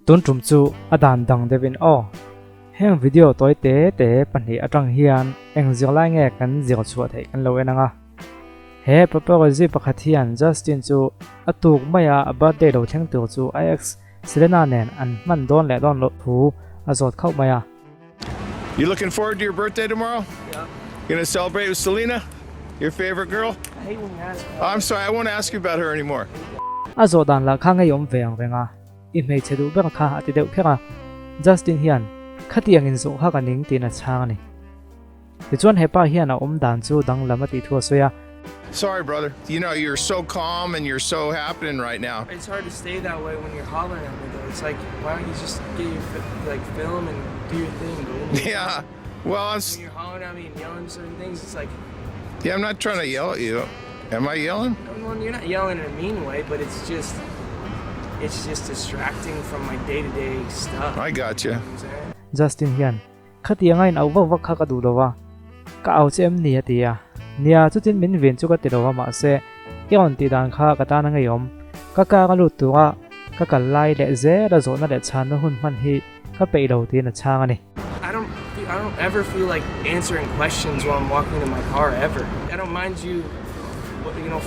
tun trum chu adan dang devin o heng video toy te panhi atang hian eng zir lai nge kan zir chu thei kan lo enanga he paparazzi pakhathian Justin chu atuk maya a birthday lo theng tur chu ix Selena nen an man don le don lo thu azot khau maya. You looking forward to your birthday tomorrow? Yeah. You gonna celebrate with Selena, your favorite girl? I hate when you ask me. Oh, I'm sorry, I won't ask you about her anymore. Azot dan la kha ngai yom veng venga in mei chedu ber kha ati deuh phera Justin hian khatiang in zo kha kaning tin a chang ni ti chuan hepa hian a om dan chu dang lama ti thua soya. Sorry, brother. You know, you're so calm and you're so happening right now. It's hard to stay that way when you're hollering at me, though. It's like, why don't you just get your film and do your thing? But when Yeah. Well, when you're hollering at me and yelling certain things, it's like, yeah, I'm not trying to yell at you. Am I yelling? well, you're not yelling in a mean way, but it's just distracting from my day-to-day stuff. I got you. You know what I'm saying? Justin hian khatianga in au vak kha ka du dawa ka au chem ni atia nia chutin min ven chu ka ti dawa ma se eon ti dan kha ka ta na ngai yom ka ka lu tuwa ka kal lai le ze ra zo na le chan na hun man hi ka pe lo ti na chang ani. I don't ever feel like answering questions while I'm walking in my car ever. I don't mind you,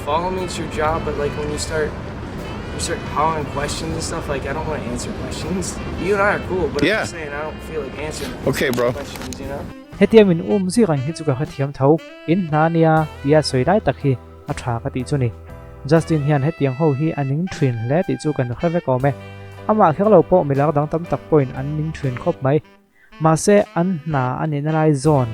follow me. It's your job, but like when you start hollering questions and stuff, like I don't want to answer questions. You and I are cool, but Yeah. I'm just saying I don't feel like answering Okay, bro. questions, you know? Hetiam in si rang hi chu ka khathiam thau in na nia tia soi dai tak hi a tha ka ti chu ni Justin hian hetiang ho hi aning thin le ti chu kan khave ko me ama khelo po milak dang tam tak point an ning thin khop mai ma se an na anin lai zone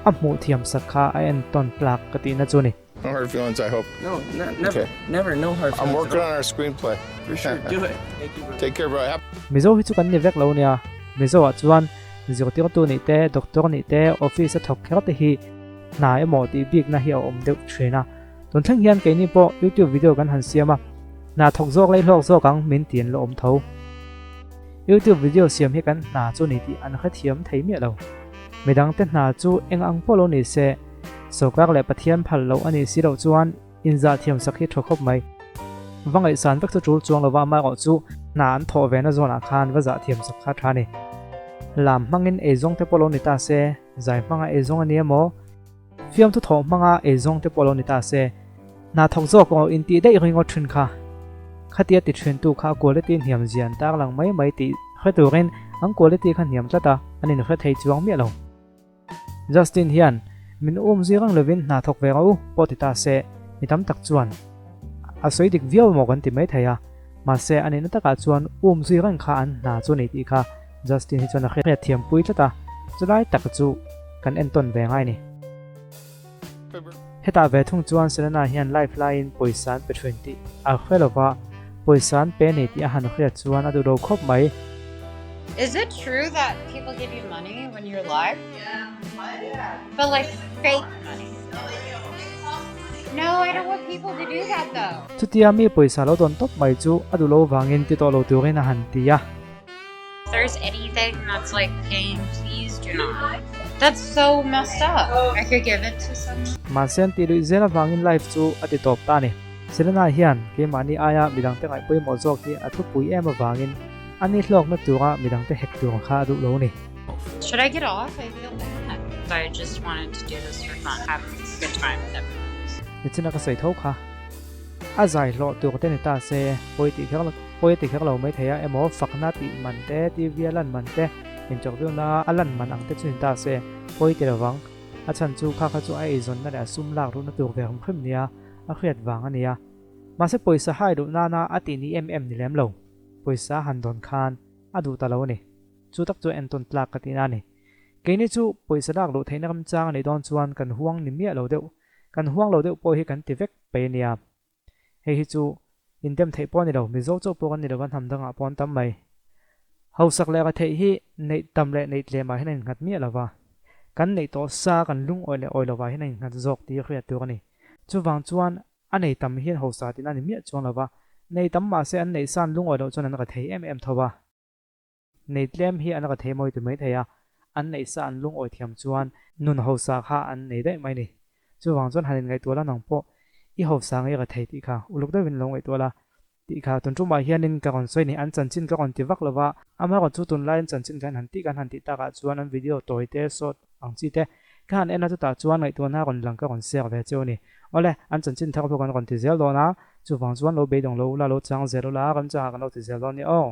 a mu thiam sakha a en ton plak ka ti na chu ni. No hard feelings, I hope. No, never, Okay. never, no hard I'm feelings working at all. on our screenplay. For sure, do it. Thank you, bro. Take care, bro. Mizo hi chu kan ni vek lo nia mizo a chuan zirtir tu ni te doctor ni te office a thok kher te hi na emo ti big na hi a om deuh thina ton thang hian ke ni po YouTube video kan han siama na thok zok lei hlok zok ang min tin lo om tho YouTube video siam hi kan na chu ni ti an kha thiam thei mi lo midang te na chu eng ang polo ni se sokak le pathian phal lo ani si lo chuan inza thiam sakhi thokop mai wangai san vek chu chul chuang lo wa ma ro chu na an tho ve na zona khan wa za thiam sakha thani lam mangin ezong te polo ni ta se zai manga ezong ani emo fiam tu tho manga ezong te polo ni ta se na thok zo ko in ti dei ringo thun kha khatia ti thun tu kha quality hiam jian tak lang mai ti khaturin ang quality khan hiam tlata anin kha thei chuang mi lo Justin hian min zirang levin na thok ve au potita se mitam tak chuan a soidik viau mo kan ti mai thaya ma se anin ta ka chuan zirang kha an na chu ni ti kha Justin hi chuan a khre thiam pui tlata chulai tak chu kan en ton ve ngai ni heta ve thung chuan Selena hian lifeline poisan pe 20 a khwelova poisan pe ni ti a han khre chuan adu ro khop mai. Is it true that people give you money when you're live? Yeah. But like fake money? No, I don't want people to do that though. Chutia mi poisa lo don top mai chu adu lo wangin ti to lo turin a han ti ya. If there's anything that's like paying, please do not. That's so messed up. I could give it to someone. Ma sen ti lu zela wangin live chu ati top ta ni Selena hian ke mani aya midang te ngai pui mo jok hi athu pui em wangin ani hlok na tura midang te hek tu kha du lo ni. Should I get off? I feel bad. I just wanted to do this for fun, have a good time with everyone. Ni china ka sei tho kha a zai lo tu te ni ta se poi ti khak lo mai thaya emo fakna ti man te ti vialan man te in chok du na alan man ang te chin ta se poi ti rawang a chan chu kha chu ai zon na da sum lak ru na tu ve hom khim nia a khriat wang ania ma se poisa hai du na ati ni ni lem lo poisa han don khan adu ta lo ni chu tak chu en ton tlak ka ti na ni ke ni chu poisa lak lo theina kam chang ni don chuan kan huang ni mi lo deuh kan huang lo deuh po hi kan ti vek pe nia he hi chu in dem thei pon ni lo mi zo chu po kan ni lo kan ham danga pon tam mai hausak le ka thei hi nei tam le nei tle ma hinan ngat mi lawa kan nei to sa kan lung oi lawa hinan ngat jok ti khria tu ani chu wang chuan anei tam hian hausa tin ani mi chuang lawa nei tam ma se an nei san lung oi lo chuan an ka thei thowa nei tlem hi an ka thei moi tu mai theya an nei san lung oi thiam chuan nun hausa kha an nei dai mai ni chu wang chuan hanin ngai tu la nang po I hausa ngai ka thei ti kha uluk da win lo ngai tu la ti kha tun tuma hianin ka ron soi ni an chanchin ka ron ti vak lova ama ron chu tun lain chanchin kan han ti ta ka chuan an video toite shot ang chi te kan ena chu ta chuan ngai tu na ron lang ka ron share ve chu ni ole an chanchin thak pho kan ron ti zel do na chu wang chuan lo be dong lo la lo chang zero la kan cha kan lo ti zel do ni o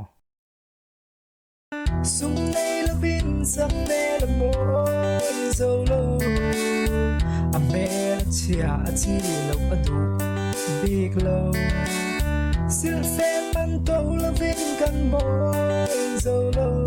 sung nay la bin sang nay la môi dâu lâu a mẹ chia chi lâu a du big lâu sil sen man tàu la vin kan môi dâu lâu